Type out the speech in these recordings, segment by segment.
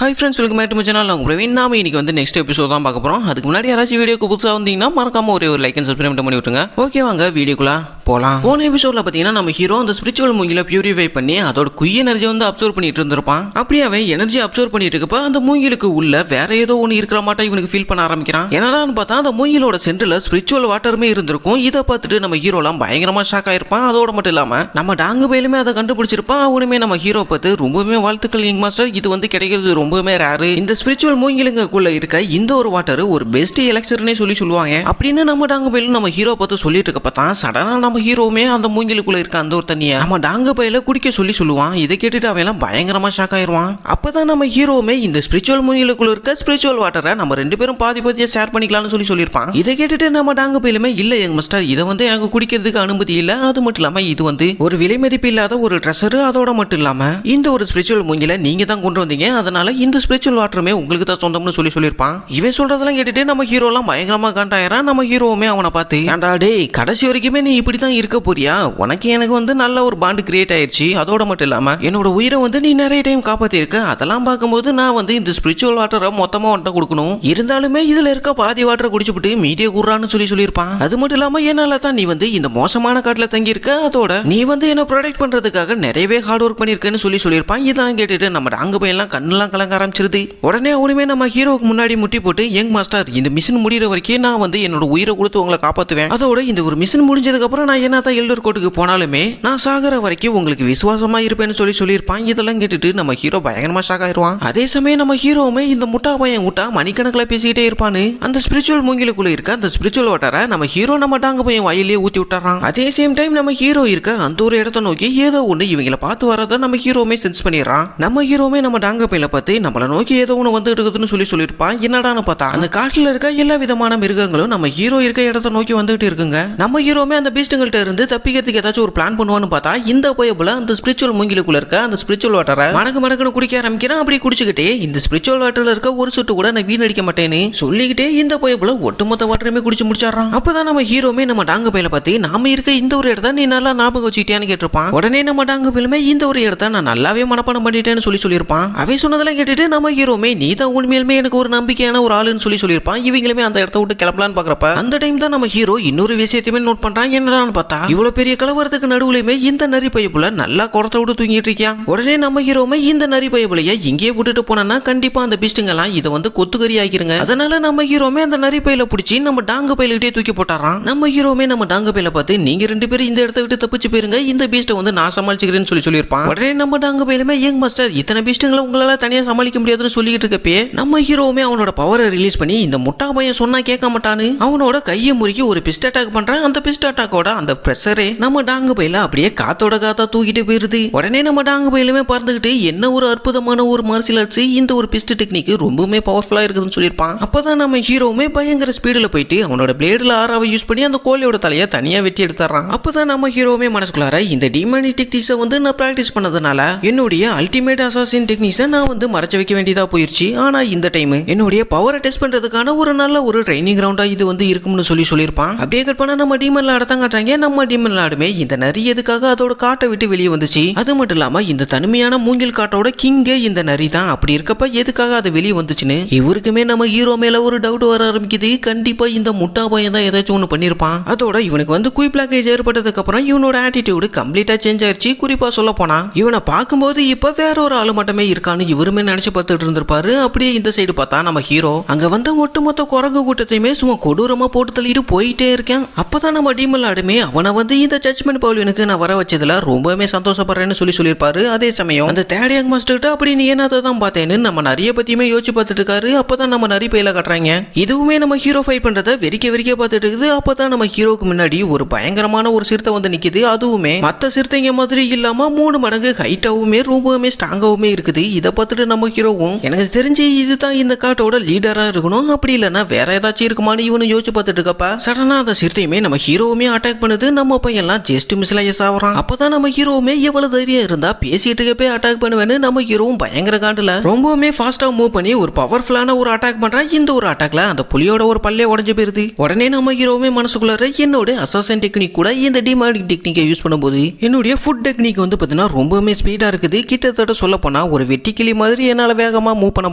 Hi friends, welcome back to my channel. நான் பிரவீன். நாம இன்னைக்கு வந்து நெக்ஸ்ட் எபிசோட் தான் பார்க்க போகிறோம். அதுக்கு முன்னாடி யாராச்சும் வீடியோக்கு புதுசாக வந்தீங்கன்னா மறக்காம ஒரு லைக் அண்ட் சப்ஸ்கிரைப் பண்ணி விட்டுருங்க. ஓகே, வாங்க வீடியோக்குள்ள போகலாம். போன எபிசோடில் பார்த்தீங்கன்னா நம்ம ஹீரோ அந்த ஸ்பிரிச்சுவல் மூங்கில பியூரிஃபை பண்ணி அதோட குய் எனர்ஜி வந்து அப்சர்வ் பண்ணிட்டு இருந்திருப்பான். அப்படியே அவன் எனர்ஜி அப்சர்வ் பண்ணிட்டு இருக்கப்ப அந்த மூங்கிலுக்கு உள்ள வேற ஏதோ ஒன்று இருக்கிற மாட்டா இவனுக்கு ஃபீல் பண்ண ஆரம்பிக்கிறான். என்னடான்னு பார்த்தா அந்த மூங்கிலோட சென்டரில் ஸ்பிரிச்சுவல் வாட்டருமே இருந்திருக்கும். இதை பார்த்துட்டு நம்ம ஹீரோலாம் பயங்கரமாக ஷாக் ஆயிருப்பான். அதோட மட்டும் இல்லாமல் நம்ம டாங்கு பயிலுமே அதை கண்டுபிடிச்சிருப்பான். அவனுமே நம்ம ஹீரோ பார்த்து ரொம்பவே வாழ்த்துக்கள் யங் மாஸ்டர், இது வந்து கிடைக்கிறது ரொம்பவே ரேரு. இந்த ஸ்பிரிச்சுவல் மூங்கிலுக்குள்ள இருக்க இந்த ஒரு வாட்டர் ஒரு பெஸ்ட் எலக்சர்னே சொல்லுவாங்க அப்படின்னு நம்ம டாங்க பயில நம்ம ஹீரோ பார்த்து சொல்லிட்டு இருக்கப்ப தான் சடனா நம்ம ஹீரோமே அந்த மூங்கிலுக்குள்ள இருக்க அந்த ஒரு தண்ணியை நம்ம டாங்க பயில குடிக்க சொல்லுவான். இதை கேட்டுட்டு அவன் பயங்கரமா ஷாக் ஆயிருவான். அப்பதான் நம்ம ஹீரோமே இந்த ஸ்பிரிச்சுவல் மூங்கிலுக்குள்ள இருக்க ஸ்பிரிச்சுவல் வாட்டரை நம்ம ரெண்டு பேரும் பாதி பாதியா ஷேர் பண்ணிக்கலாம்னு சொல்லியிருப்பான். இதை கேட்டுட்டு நம்ம டாங்க பயிலுமே இல்ல யங் மாஸ்டர், இதை வந்து எனக்கு குடிக்கிறதுக்கு அனுமதி இல்ல. அது மட்டும் இல்லாம இது வந்து ஒரு விலை மதிப்பு இல்லாத ஒரு ட்ரெஷர். அதோட மட்டும் இல்லாம இந்த ஒரு ஸ்பிரிச்சுவல் மூங்கில நீங்க தான் கொண்டு வந்தீங்க, அதனால இந்த ஸ்பிரிச்சுவல் வாட்டருமே உங்களுக்கு தான் சொந்தம்னு சொல்லியிருப்பான். இவன் சொல்றதெல்லாம் கேட்டுட்டு நம்ம ஹீரோலாம் பயங்கரமா காண்டாயிரான். நம்ம ஹீரோவுமே அவனை பார்த்து, ஏன்டா டேய், கடைசி வரைக்குமே நீ இப்படி தான் இருக்க போறியா? உனக்கு எனக்கு வந்து நல்ல ஒரு பாண்ட் கிரியேட் ஆயிடுச்சு. அதோட மட்டும் இல்லாம என்னோட உயிரை வந்து நீ நிறைய டைம் காப்பாத்திருக்க. அதெல்லாம் பார்க்கும்போது நான் வந்து இந்த ஸ்பிரிச்சுவல் வாட்டரை மொத்தமா வந்துட்டு கொடுக்கணும். இருந்தாலுமே இதுல இருக்க பாதி வாட்டரை குடிச்சுட்டு மீடியா கூறான்னு சொல்லியிருப்பான். அது மட்டும் இல்லாம என்னால தான் நீ வந்து இந்த மோசமான காட்டுல தங்கி இருக்க. அதோட நீ வந்து என்ன ப்ரொடெக்ட் பண்றதுக்காக நிறையவே ஹார்ட் ஒர்க் பண்ணிருக்கேன்னு சொல்லியிருப்பான். இதெல்லாம் கேட்டுட்டு நம்ம அங்க போயெல்லாம் கண்ணெல்லாம் கலங்க ஆரம்பிச்சிருது. உடனே அவனுமே நம்ம ஹீரோக்கு முன்னாடி முட்டி போட்டு, யங் மாஸ்டர், இந்த மிஷன் முடிகிற வரைக்கும் நான் வந்து என்னோட உயிரை கொடுத்து உங்களை காப்பாற்றுவேன். அதோட இந்த ஒரு மிஷன் முடிஞ்சதுக்கு அப்புறம் நான் என்னதான் எல்டர் கோட்டுக்கு போனாலுமே நான் சாகர வரைக்கும் உங்களுக்கு விசுவாசமா இருப்பேன்னு சொல்லியிருப்பான். இதெல்லாம் கேட்டுட்டு நம்ம ஹீரோ பயங்கரமா ஷாக் ஆயிருவான். அதே சமயம் நம்ம ஹீரோவுமே இந்த முட்டா பையன் முட்டா மணிக்கணக்கில் பேசிக்கிட்டே இருப்பான்னு அந்த ஸ்பிரிச்சுவல் மூங்கிலுக்குள்ள இருக்க அந்த ஸ்பிரிச்சுவல் வாட்டரை நம்ம ஹீரோ நம்ம டாங்க பையன் வாயிலே ஊத்தி விட்டுறான். அதே சேம் டைம் நம்ம ஹீரோ இருக்க அந்த ஒரு இடத்த நோக்கி ஏதோ ஒண்ணு இவங்களை பார்த்து வரதை நம்ம ஹீரோமே சென்ஸ் பண்ணிடுறான். நம்ம ஹீரோமே நம்ம டாங்க பையில பார்த்து நம்மளை நோக்கி ஏதோ ஒன்று வந்து இருக்குதுன்னு சொல்லியிருப்பான். என்னடான்னு பார்த்தா அந்த காட்டுல இருக்க எல்லா விதமான மிருகங்களும் நம்ம ஹீரோ இருக்க இடத்த நோக்கி வந்துட்டு இருக்குங்க. நம்ம ஹீரோமே அந்த பீஸ்டுங்கள்ட்ட இருந்து தப்பிக்கிறதுக்கு ஏதாச்சும் ஒரு பிளான் பண்ணுவான்னு பார்த்தா இந்த போயபுல அந்த ஸ்பிரிச்சுவல் மூங்கிலுக்குள்ள இருக்க அந்த ஸ்பிரிச்சுவல் வாட்டரை மடக்கு குடிக்க ஆரம்பிக்கிறான். அப்படி குடிச்சுக்கிட்டே இந்த ஸ்பிரிச்சுவல் வாட்டர்ல இருக்க ஒரு சொட்டு கூட நான் வீணடிக்க மாட்டேன்னு சொல்லிக்கிட்டே இந்த போயபுல ஒட்டுமொத்த வாட்டருமே குடிச்சு முடிச்சாரான். அப்பதான் நம்ம ஹீரோமே நம்ம டாங்க பையில பார்த்து, நாம இருக்க இந்த ஒரு இடத்த நீ நல்லா ஞாபகம் வச்சுக்கிட்டேன்னு கேட்டிருப்பான். உடனே நம்ம டாங்க பையிலுமே இந்த ஒரு இடத்த நான் நல்லாவே மனப்பாடம் பண்ணிட்டேன்னு சொல்லியிருப்பான். அவன் சொன்னதெல்லாம் கேட்டுட்டு நம்ம ஹீரோமே நீ தான் உண்மையிலுமே எனக்கு ஒரு நம்பிக்கையான ஒரு ஆளுன்னு சொல்லியிருப்பான். இவங்களுமே அந்த இடத்த விட்டு கிளப்பலான்னு பாக்குறப்ப அந்த டைம் தான் நம்ம ஹீரோ இன்னொரு விஷயத்தையுமே நோட் பண்றான். என்னடான்னு பார்த்தா இவ்வளவு பெரிய கலவரத்துக்கு நடுவுலயுமே இந்த நரி பையப்புல நல்லா குறத்த விட்டு தூங்கிட்டு இருக்கியா. உடனே நம்ம ஹீரோமே இந்த நரி பையப்புலைய இங்கேயே விட்டுட்டு போனா கண்டிப்பா அந்த பீஸ்டுங்கெல்லாம் இதை வந்து கொத்துக்கறி ஆகிருங்க. அதனால நம்ம ஹீரோமே அந்த நரி பையில பிடிச்சி நம்ம டாங்க பையிலே தூக்கி போட்டாரான். நம்ம ஹீரோமே நம்ம டாங்க பையில பார்த்து, நீங்க ரெண்டு பேரும் இந்த இடத்த விட்டு தப்பிச்சு போயிருங்க, இந்த பீஸ்ட்டை வந்து நான் சமாளிச்சுக்கிறேன்னு சொல்லியிருப்பான். உடனே நம்ம டாங்க பையிலுமே, யங் மாஸ்டர், இத்தனை பீஸ்டுங்களை உங்களால தனியா சமாளிக்க முடியாதுன்னு சொல்லிட்டு இருக்கப்பே நம்ம ஹீரோவுமே அவனோட பவரை ரிலீஸ் பண்ணி இந்த முட்டா பையன் சொன்னா கேட்க மாட்டான்னு அவனோட கையை முறுக்கி ஒரு பிஸ்ட் அட்டாக் பண்றான். அந்த பிஸ்ட் அட்டாக்கோட அந்த பிரஷரே நம்ம டாங்க பையில அப்படியே காத்தோட காத்தா தூக்கிட்டு போயிருது. உடனே நம்ம டாங்க பையிலுமே பறந்துகிட்டு, என்ன ஒரு அற்புதமான ஒரு மார்ஷியல் ஆர்ட்ஸ், இந்த ஒரு பிஸ்ட் டெக்னிக் ரொம்பவுமே பவர்ஃபுல்லா இருக்குதுன்னு சொல்லியிருப்பான். அப்பதான் நம்ம ஹீரோவுமே பயங்கர ஸ்பீடுல போயிட்டு அவனோட பிளேடுல ஆறாவை யூஸ் பண்ணி அந்த கோழியோட தலையை தனியா வெட்டி எடுத்துறான். அப்பதான் நம்ம ஹீரோவுமே மனசுக்குள்ளார, இந்த டிமானிக் டெக்னிக்ஸை வந்து நான் பிராக்டிஸ் பண்ணதுனால என்னுடைய அல்டிமேட் அசாசின் டெக்னிக்ஸை நான் வந்து மறைச்சு வைக்க வேண்டியதா போயிருச்சு. ஆனா இந்த டைம் என்னுடைய பவரை டெஸ்ட் பண்றதுக்கான ஒரு நல்ல ஒரு ட்ரைனிங் கிரவுண்டா இது வந்து இருக்கும்னு சொல்லியிருப்பான். அப்படியே கட் பண்ணா நம்ம டீமன்ல அடத்தாங்காட்டாங்க. நம்ம டீமன்ல ஆடுமே இந்த நரி எதுக்காக அதோட காட்டை விட்டு வெளியே வந்துச்சு. அது மட்டும் இல்லாம இந்த தனிமையான மூங்கில் காட்டோட கிங்கே இந்த நரி தான். அப்படி இருக்கப்ப எதுக்காக அது வெளியே வந்துச்சுன்னு இவருக்குமே நம்ம ஹீரோ மேல ஒரு டவுட் வர ஆரம்பிக்குது. கண்டிப்பா இந்த முட்டா பையன் தான் ஏதாச்சும் ஒண்ணு பண்ணிருப்பான். அதோட இவனுக்கு வந்து குய் பிளாக்கேஜ் ஏற்பட்டதுக்கு அப்புறம் இவனோட ஆட்டிடியூடு கம்ப்ளீட்டா சேஞ்ச் ஆயிருச்சு. குறிப்பா சொல்ல போனா இவனை பார்க்கும்போது இப்ப வேற ஒரு ஆளு மட்டுமே இருக்கான்னு இவருமே நினைச்சு பார்த்துட்டு இருந்திருப்பாரு. அப்படியே இந்த சைடு பார்த்தா நம்ம ஹீரோ அங்க வந்த ஒட்டுமொத்த குரங்கு கூட்டத்தையுமே சும்மா கொடூரமா போட்டு தள்ளிட்டு போயிட்டே இருக்கேன். அப்பதான் நம்ம டீமல் ஆடுமே அவனை வந்து இந்த ஜட்ஜ்மெண்ட் பவுலினுக்கு நான் வர வச்சதுல ரொம்பவே சந்தோஷப்படுறேன்னு சொல்லியிருப்பாரு. அதே சமயம் அந்த தேர்ட் யங் மாஸ்டர்கிட்ட அப்படி நீ என்னதான் பார்த்தேன்னு நம்ம நிறைய பத்தியுமே யோசிச்சு பார்த்துட்டு இருக்காரு. அப்பதான் நம்ம நிறைய பையில கட்டுறாங்க. இதுவுமே நம்ம ஹீரோ ஃபைட் பண்றதை வெறிக்க பார்த்துட்டு இருக்குது. அப்பதான் நம்ம ஹீரோக்கு முன்னாடி ஒரு பயங்கரமான ஒரு சிறுத்தை வந்து நிக்குது. அதுவுமே மத்த சிறுத்தைங்க மாதிரி இல்லாம 3 மடங்கு ஹைட்டாவுமே ரொம்பவுமே ஸ்ட்ராங்காவுமே இருக்குது. இதை பார்த்துட்டு நம்ம ஹீரோவும், எனக்கு தெரிஞ்சு இதுதான் இந்த காட்டோட லீடரா இருக்கணும், அப்படி இல்லைன்னா வேற ஏதாச்சும் இருக்குமான்னு இவனு யோசிச்சு பார்த்துட்டு இருக்கப்ப சடனா அந்த சிறுத்தையுமே நம்ம ஹீரோவுமே அட்டாக் பண்ணுது. நம்ம பையன்லாம் ஜஸ்ட் மிஸ்ல எஸ் ஆகுறான். அப்பதான் நம்ம ஹீரோவுமே எவ்வளவு தைரியம் இருந்தா பேசிட்டு இருக்க போய் அட்டாக் பண்ணுவேன்னு நம்ம ஹீரோவும் பயங்கர காண்டுல ரொம்பவுமே ஃபாஸ்டா மூவ் பண்ணி ஒரு பவர்ஃபுல்லான ஒரு அட்டாக் பண்றான். இந்த ஒரு அட்டாக்ல அந்த புலியோட ஒரு பல்லே உடஞ்சு போயிருது. உடனே நம்ம ஹீரோவுமே மனசுக்குள்ளார என்னோட அசாசன் டெக்னிக் கூட இந்த டிமானிக் டெக்னிக்கை யூஸ் பண்ணும்போது என்னுடைய ஃபுட் டெக்னிக் வந்து பாத்தீங்கன்னா ரொம்பவுமே ஸ்பீடா இருக்குது. கிட்டத்தட்ட சொல்ல போனா ஒரு வெட்டிக்கிளி மாதிரி என்னால வேகமா மூவ் பண்ண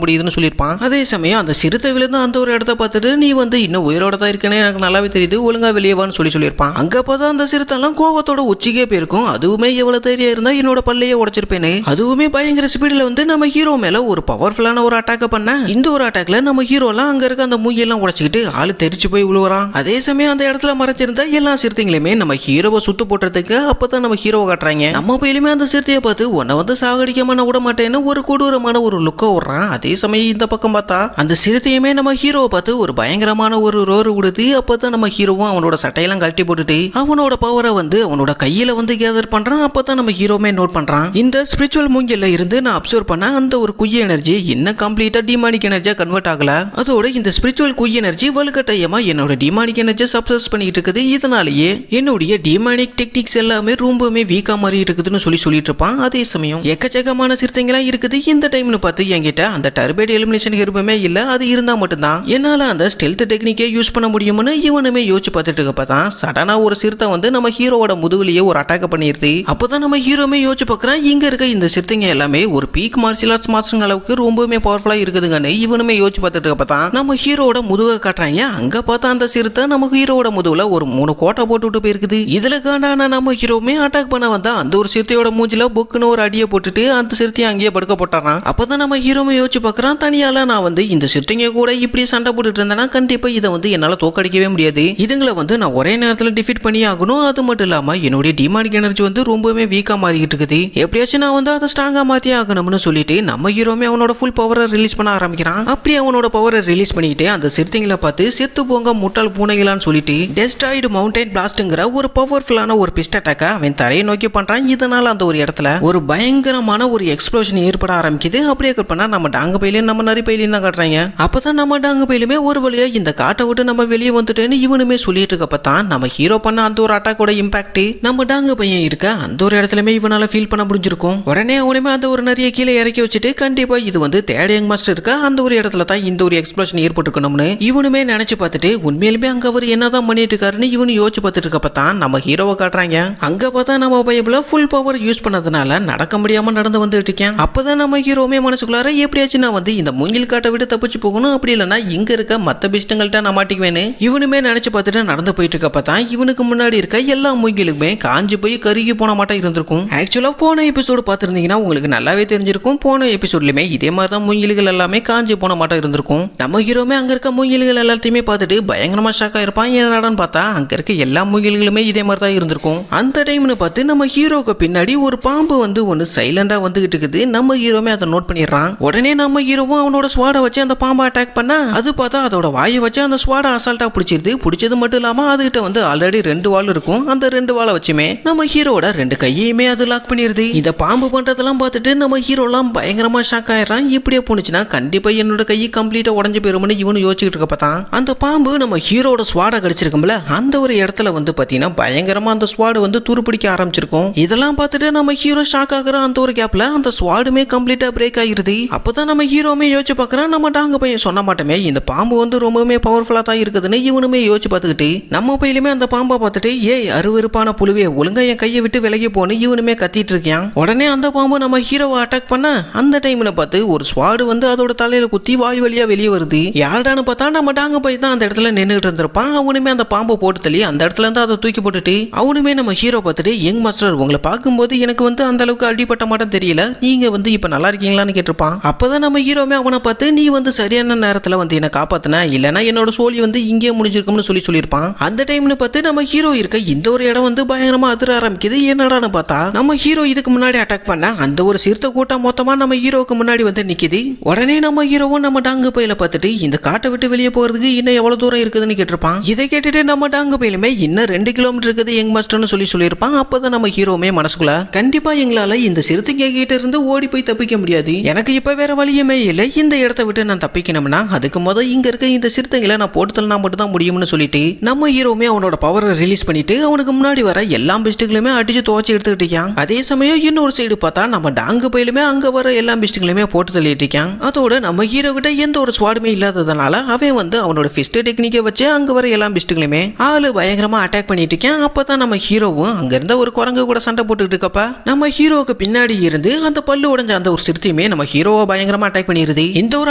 முடியுதுன்னு சொல்லியிருப்பான். அதே சமயம் அந்த சிறுத்தை விழுந்து அந்த ஒரு இடத்த பார்த்துட்டு நீ வந்து இன்னும் உயிரோட தான் இருக்கேன்னு எனக்கு நல்லாவே தெரியுது, ஒழுங்கா வெளியேவான்னு சொல்லியிருப்பான். அங்க பார்த்தா அந்த சிறுத்தைலாம் கோவத்தோட உச்சிக்கே போயிருக்கும். அதுவுமே எவ்வளவு தைரியம் இருந்தா என்னோட பல்லையே உடைச்சிருப்பேனே. அதுவுமே பயங்கர ஸ்பீட்ல வந்து நம்ம ஹீரோ மேல ஒரு பவர்ஃபுல்லான ஒரு அட்டாக் பண்ண இந்த ஒரு அட்டாக்ல நம்ம ஹீரோலாம் அங்க இருக்க அந்த மூங்கியெல்லாம் உடைச்சிக்கிட்டு ஆளு தெரிச்சு போய் விழுவுறான். அதே சமயம் அந்த இடத்துல மறைச்சிருந்தா எல்லா சிறுத்தைகளுமே நம்ம ஹீரோவை சுத்து போட்டுறதுக்கு அப்பதான் நம்ம ஹீரோவை காட்டுறாங்க. நம்ம பயிலுமே அந்த சிறுத்தையை பார்த்து உன்னை வந்து சாகடிக்காம நான் விட மாட்டேன்னு ஒரு கொடூரமான ஒரு லுக்க விடுறான். அதே சமயம் இந்த பக்கம் பார்த்தா அந்த சிறுத்தையுமே நம்ம ஹீரோவை பார்த்து ஒரு பயங்கரமான ஒரு ரோரு கொடுத்து அப்பதான் நம்ம ஹீரோவும் அவனோட சட்டையெல்லாம் கழட்டி போட்டுட்டு அவனோட பவரை வந்து அவனோட கையில வந்து கேதர் பண்றான். அப்பதான் நம்ம ஹீரோமே நோட் பண்றான் இந்த ஸ்பிரிச்சுவல் மூங்கில்ல இருந்து நான் அப்சர்வ் பண்ண அந்த ஒரு குய் எனர்ஜி இன்னும் கம்ப்ளீட்டா டிமானிக் எனர்ஜியா கன்வெர்ட் ஆகல. அதோட இந்த ஸ்பிரிச்சுவல் குய் எனர்ஜி வலுக்கட்டாயமா என்னோட டிமானிக் எனர்ஜி சப்சஸ் பண்ணிட்டு இருக்குது. இதனாலேயே என்னுடைய டிமானிக் டெக்னிக்ஸ் எல்லாமே ரொம்பவுமே வீக்கா மாறி இருக்குதுன்னு சொல்லிட்டு இருப்பான். அதே சமயம் எக்கச்சக்கமான சிறுத்தைங்களா இருக்குது. இந்த டைம்னு பார்த்து என்கிட்ட அந்த டர்பேட் எலிமினேஷன் எதுவுமே இல்ல, அது இருந்தா மட்டும்தான் என்னால அந்த ஸ்டெல்த் டெக்னிக்கே யூஸ் பண்ண முடியும்னு இவனுமே யோசிச்சு பார்த்துட்டு இருக்கப்பதான் சடனா ஒரு சிறுத்தை வந்து நம்ம ஹீரோவோட முதுகுலயே ஒரு அட்டாக் பண்ணிருது. அப்பதான் நம்ம ஹீரோமே யோசிச்சு பார்க்கறான் இங்க இருக்க இந்த சிறுத்தைங்க எல்லாமே ஒரு பீக் மார்ஷியல் ஆர்ட்ஸ் மாஸ்டர் அளவுக்கு ரொம்பவுமே பவர்ஃபுல்லா இருக்குதுங்கன்னு இவனுமே யோசிச்சு பார்த்துட்டு இருக்கப்பதான் நம்ம ஹீரோட முதுகை காட்டுறாங்க. அங்க பார்த்தா அந்த சிறுத்தை நம்ம ஹீரோட முதுகுல ஒரு 3 கோட்டை போட்டுட்டு போயிருக்குது. இதுல காண்டான நம்ம ஹீரோமே அட்டாக் பண்ண வந்தா அந்த ஒரு சிறுத்தையோட மூஞ்சில புக்குன்னு ஒரு அடியை போட்டுட்டு அந்த சிறுத்தையை அங்கேயே படுக்க போட்டாரான். அப்பதான் நம்ம ஹீரோமே யோசிச்சு பார்க்கறான் தனியால நான் வந்து இந்த சிறுத்தைங்க கூட இப்படி சண்டை போட்டுட்டு இருந்தேன்னா கண்டிப்பா இதை வந்து என்னால தோக்கடிக்கவே முடியாது. இதுங்களை வந்து நான் ஒரே நேரத்தில் டிஃபீட் பண்ணி ஆகணும். அது மட்டும் இல்லாம என்னுடைய டிமானிக் எனர்ஜி வந்து ரொம்பவே வீக்கா மாறிக்கிட்டு இருக்குது. எப்படியாச்சும் நான் வந்து அதை ஸ்ட்ராங்கா மாத்தி ஆகணும்னு சொல்லிட்டு நம்ம ஹீரோமே அவனோட ஃபுல் பவரை ரிலீஸ் பண்ண ஆரம்பிக்கிறான். அப்படி அவனோட பவரை ரிலீஸ் பண்ணிட்டு அந்த சிறுத்தைங்களை பார்த்து செத்து போங்க முட்டாள் பூனைகளான்னு சொல்லிட்டு டெஸ்ட்ராய்டு மவுண்டன் பிளாஸ்ட்ங்கிற ஒரு பவர்ஃபுல்லான ஒரு பிஸ்ட் அட்டாக்க அவன் தரையை நோக்கி பண்றான். இதனால அந்த ஒரு இடத்துல ஒரு பயங்கரமான ஒரு எக்ஸ்ப்ளோஷன் ஏற்பட ஆரம்பிக்குது. அப்படியே கட் பண்ணா நம்ம டாங்க பையிலையும் நம்ம நரி பையிலையும் தான் காட்டுறாங்க. அப்பதான் நம்ம டாங்க பையிலுமே ஒரு வழியா இந்த காட்டை விட்டு நம்ம வெளியே வந்துட்டேன்னு இவனுமே சொல்லிட்டு இருக்கப்பதான் நம்ம ஹீரோ பண்ண அந்த ஒரு அட்டாக்கோட இம்பாக்ட் நம்ம டாங்க பையன் இருக்க அந்த ஒரு இடத்துலமே இவனால ஃபீல் பண்ண முடிஞ்சிருக்கும். உடனே அவனுமே அந்த ஒரு நிறைய கீழே இறக்கி வச்சுட்டு கண்டிப்பா இது வந்து தேர்ட் யங் மாஸ்டர் இருக்க அந்த ஒரு இடத்துல தான் இந்த ஒரு எக்ஸ்ப்ளோஷன் ஏற்பட்டுக்கணும்னு இவனுமே நினைச்சு பார்த்துட்டு உண்மையிலுமே அங்க அவர் என்னதான் பண்ணிட்டு இருக்காருன்னு இவனு யோசிச்சு பார்த்துட்டு இருக்கப்பதான் நம்ம ஹீரோவை காட்டுறாங்க. அங்க பார்த்தா நம்ம பையன் ஃபுல் பவர் யூஸ் பண்ணதுனால நடக்க முடியாம நடந்து வந்துட்டு இருக்கேன். அப்பதான் நம்ம ஹீரோமே மனசுக்குள்ளார எப்படியாச்சும் நான் வந்து இந்த மூங்கில் காட்டை விட்டு தப்பிச்சு போகணும், அப்படி இல்லைன்னா இங்க இருக்க மத்த பிஸ்டங்கள்ட்ட நான் மாட்டிக்குவேன்னு இவனுமே நினைச்சு பார்த்துட்டு நடந்து போயிட்டு இருக்கப்பதான் இவனுக்கு முன்னாடி இருக்க எல்லா மூங்கிலுமே காஞ்சி போய் கருகி போன மாட்டம் இருந்திருக்கும். ஆக்சுவலா போன எபிசோடு பார்த்துருந்தீங்கன்னா உங்களுக்கு நல்லாவே தெரிஞ்சிருக்கும். போன எபிசோட்லயுமே இதே மாதிரி தான் மூங்கில்கள் எல்லாமே காஞ்சி போன மாட்டம் இருந்திருக்கும். நம்ம ஹீரோமே அங்க இருக்க மூங்கில்கள் எல்லாத்தையுமே பார்த்துட்டு பயங்கரமா ஷாக்கா இருப்பான். என்னடான்னு பார்த்தா அங்க இருக்க எல்லா மூங்கில்களுமே இதே மாதிரி தான் இருந்திருக்கும். அந்த டைம்னு பார்த்து நம்ம ஹீரோக்கு பின்னாடி ஒரு பாம்பு வந்து ஒன்னு சைலண்டா வந்துகிட்டு இருக்குது. நம்ம ஹீரோமே அதை நோட் பண்ணிடுறான். உடனே நம்ம ஹீரோவும் அவனோட ஸ்வாடை வச்சு அந்த பாம்பை அட்டாக் பண்ண அது பார்த்தா அதோட வாயை வச்சு அந்த ஸ்வாடை அசால்ட்டா பிடிச்சிருது. பிடிச்சது மட்டும் இல்லாம அதுகிட்ட வந்து ஆல்ரெடி 2 வால் இருக்கும். அந்த 2 வாலை வச்சுமே நம்ம ஹீரோட 2 கையையுமே அது லாக் பண்ணிருது. இந்த பாம்பு பண்றதெல்லாம் பார்த்துட்டு நம்ம ஹீரோலாம் பயங்கரமா ஷாக் ஆயிடுறான். இப்படியே போனுச்சுன்னா கண்டிப்பா என்னோட கை கம்ப்ளீட்டா உடஞ்சு போயிரும்னு இவனு யோசிச்சுட்டு இருக்கப்பதான் அந்த பாம்பு நம்ம ஹீரோட ஸ்வாடை கடிச்சிருக்கும்ல அந்த ஒரு இடத்துல வந்து பாத்தீங்கன்னா பயங்கரமா அந்த ஸ்வாடு வந்து துருப்பிடிக்க ஆரம்பிச்சிருக்கும். இதெல்லாம் பார்த்துட்டு நம்ம ஹீரோ ஷாக் ஆகுற அந்த ஒரு கேப்ல அந்த ஸ்வாடுமே கம்ப்ளீட்டா பிரேக் ஆகிருது. அப்பதான் நம்ம ஹீரோமே யோசிச்சு பார்க்கறான் நம்ம டாங்க பையன் சொன்ன மாட்டோமே இந்த பாம்பு வந்து ரொம்பவுமே பவர்ஃபுல்லா தான் இருக்குதுன்னு இவனுமே யோசிச்சு பார்த்துக்கிட்டு நம்ம பையிலுமே அந்த பாம்பை பார்த்துட்டு ஏய் அருவருப்பான புழுவே ஒழுங்கா என் கையை விட்டு விலகி போன்னு இவனுமே கத்திட்டு இருக்கான். உடனே அந்த பாம்பு நம்ம ஹீரோவை அட்டாக் பண்ண அந்த டைம்ல பார்த்து ஒரு ஸ்வாடு வந்து அதோட தலையில குத்தி வாய் வழியா வெளியே வருது. யாருடான்னு பார்த்தா நம்ம டாங்க பை தான் அந்த இடத்துல நின்றுட்டு இருந்திருப்பான். அவனுமே அந்த பாம்பை போட்டு தள்ளி அந்த இடத்துல இருந்து அதை தூக்கி போட்டுட்டு அவனுமே நம்ம ஹீரோ பார்த்துட்டு யங் மாஸ்டர் உங்களை பார்க்கும்போது எனக்கு வந்து அந்த அளவுக்கு அடிப்பட்ட மாட்டம் தெரியல, நீங்க வந்து இப்ப நல்லா இருக்கீங்களான்னு கேட்டிருப்பான். அப்பதான் நம்ம ஹீரோமே அவனை பார்த்து நீ வந்து சரியான நேரத்துல வந்து என்ன காப்பாத்தின, இல்லைன்னா என்னோட சோழி வந்து இங்கே முடிஞ்சிருக்கும்னு சொல்லியிருப்பான். அந்த டைம்னு பார்த்து நம்ம ஹீரோ இருக்க இந்த ஒரு இடம் வந்து பயங்கரமா அதிர ஆரம்பிக்குது. என்னடான்னு பார்த்தா நம்ம ஹீரோ இதுக்கு முன்னாடி அட்டாக் பண்ண அந்த ஒரு சிறுத்தை கூட்டம் மொத்தமா நம்ம ஹீரோக்கு முன்னாடி வந்து நிக்குது. உடனே நம்ம ஹீரோவும் நம்ம டாங்கு பையில பார்த்துட்டு இந்த காட்டை விட்டு வெளியே போறதுக்கு இன்னும் எவ்வளவு தூரம் இருக்குதுன்னு கேட்டிருப்பான். இதை கேட்டுட்டு நம்ம டாங்கு பையிலுமே இன்னும் 2 கிலோமீட்டர் இருக்குது யங் மாஸ்டர்னு சொல்லியிருப்பான். அப்பதான் நம்ம ஹீரோமே மனசுக்குள்ள கண்டிப்பா எங்களால இந்த சிறுத்தைங்க கிட்ட இருந்து ஓடி போய் தப்பிக்க முடியாது, எனக்கு இப்ப வேற வழியுமே இல்லை, இந்த இடத்தை விட்டு நான் தப்பிக்கணும்னா அதுக்கு இங்க இருக்க இந்த சிறுத்தைகளை நான் போட்டுத்தலனா மட்டும் தான் முடியும்னு சொல்லிட்டு நம்ம ஹீரோமே அவனோட பவரை ரிலீஸ் பண்ணிட்டு அவனுக்கு முன்னாடி வர எல்லா பெஸ்ட்டுகளுமே அடிச்சு துவச்சி எடுத்துக்கிட்டு இருக்கான். அதே சமயம் இன்னொரு சைடு பார்த்தா நம்ம டாங்கு பயிலுமே அங்க வர எல்லா பெஸ்ட்டுகளுமே போட்டு தள்ளிட்டு இருக்கான். அதோட நம்ம ஹீரோ கிட்ட எந்த ஒரு ஸ்வாடுமே இல்லாததுனால அவன் வந்து அவனோட ஃபிஸ்ட் டெக்னிக்கை வச்சு அங்க வர எல்லா பெஸ்ட்டுகளுமே ஆளு பயங்கரமா அட்டாக் பண்ணிட்டு இருக்கான். அப்பதான் நம்ம ஹீரோவும் அங்க இருந்த ஒரு குரங்கு கூட சண்டை போட்டுக்கிட்டு இருக்கப்ப நம்ம ஹீரோவுக்கு பின்னாடி இருந்து அந்த பல்லு உடைஞ்ச அந்த ஒரு சிறுத்தையுமே நம்ம ஹீரோவை பயங்கரமா அட்டாக் பண்ணிருது. இந்த ஒரு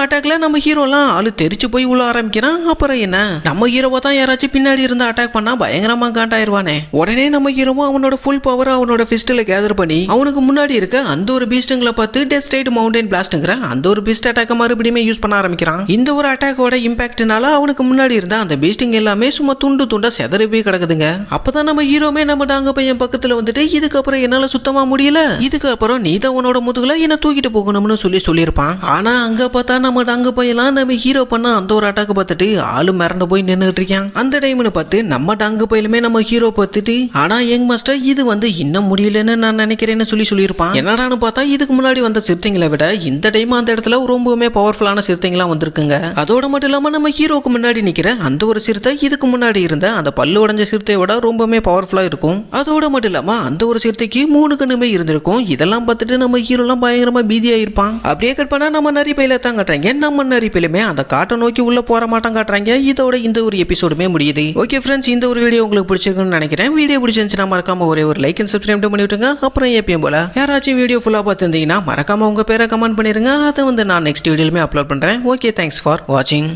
அட்டாக்ல நம்ம ஹீரோலாம் ஆளு தெரிச்சு போய் உள்ள ஆரம்பிக்கிறான். அப்புறம் என்ன நம்ம ஹீரோவை தான் யாராச்சும் பின்னாடி இருந்து அட்டாக் பண்ணா பயங்கரமா காண்டாயிருவானே. உடனே நம்ம ஹீரோவும் அவனோட ஃபுல் பவர் அவனோட ஃபிஸ்ட்ல கேதர் பண்ணி அவனுக்கு முன்னாடி இருக்க அந்த ஒரு பீஸ்ட்ங்களை பார்த்து டெஸ்டைட் மவுண்டன் பிளாஸ்ட்ங்கிற அந்த ஒரு பீஸ்ட் அட்டாக்க மறுபடியும் யூஸ் பண்ண ஆரம்பிக்கிறான். இந்த ஒரு அட்டாக்கோட இம்பாக்ட்னால அவனுக்கு முன்னாடி இருந்த அந்த பீஸ்டிங் எல்லாமே சும்மா துண்டு துண்டா செதறி போய் கிடக்குதுங்க. அப்பதான் நம்ம ஹீரோமே நம்ம டாங்க பையன் பக்கத்துல வந்துட்டு இதுக்கப்புறம் என்னால சுத்தமா முடியல, இதுக்கப்புறம் நீ தான் உன்னோட முதுகுல என்ன தூக்கிட்டு போகணும்னு சொல்லியிருப்பான். ஆனா அங்க பார்த்தா நம்ம டாங்க பையெல்லாம் நம்ம ஹீரோ பண்ண அந்த ஒரு அட்டாக் பார்த்துட்டு ஆளு மிரண்டு போய் நின்றுட்டு இருக்கான். அந்த டைம்னு பார்த்து நம்ம டாங்க பையிலுமே நம்ம ஹீரோ பார்த்துட்டு ஆனா யங் மாஸ்டர் இது வந்து இன்னும் முடியலன்னு நான் நினைக்கிறேன்னு சொல்லியிருப்பான். என்னடான்னு பார்த்தா இதுக்கு முன்னாடி வந்த சிறுத்தைங்களை விட இந்த டைம் அந்த இடத்துல ரொம்பவுமே பவர்ஃபுல்லான சிறுத்தைங்களா வந்திருக்குங்க. அதோட மட்டும் இல்லாம நம்ம ஹீரோக்கு முன்னாடி நிக்கிற அந்த ஒரு சிறுத்தை இதுக்கு முன்னாடி இருந்த அந்த பல்லு உடைஞ்ச சிறுத்தையோட ரொம்பவுமே பவர்ஃபுல்லா இருக்கும். அதோட மட்டும் இல்லாம அந்த ஒரு சிறுத்தைக்கு 3 கண்ணுமே இருந்திருக்கும். இதெல்லாம் பார்த்துட்டு நம்ம ஹீரோலாம் பயங்கரமா பீதியா இருப்பான். அப்படியே கட் பண்ணா நம்ம நரி பையில தான் காட்டுறாங்க. நம்ம நரி பையிலுமே அந்த காட்டை நோக்கி உள்ள போற மாட்டான் காட்டுறாங்க. இதோட இந்த ஒரு எபிசோடுமே முடியுது. ஓகே ஃப்ரெண்ட்ஸ், இந்த ஒரு வீடியோ உங்களுக்கு பிடிச்சிருக்குன்னு நினைக்கிறேன். வீடியோ பிடிச்சிருந்துச்சுன்னா மறக்காம ஒரே ஒரு லைக் அண்ட் சப்ஸ்கிரைப் பண்ணி விட்டுருங்க. அப்புறம் எப்பயும் போல யாராச்சும் வீடியோ ஃபுல்லா பார்த்துருந்தீங்கன்னா மறக்காம உங்க பேரை கமெண்ட் பண்ணிருங்க. அதை வந்து நான் நெக்ஸ்ட் வீடியோலுமே அப்லோட் பண்றேன். ஓகே, தேங்க்ஸ் ஃபார் வாட்சிங்.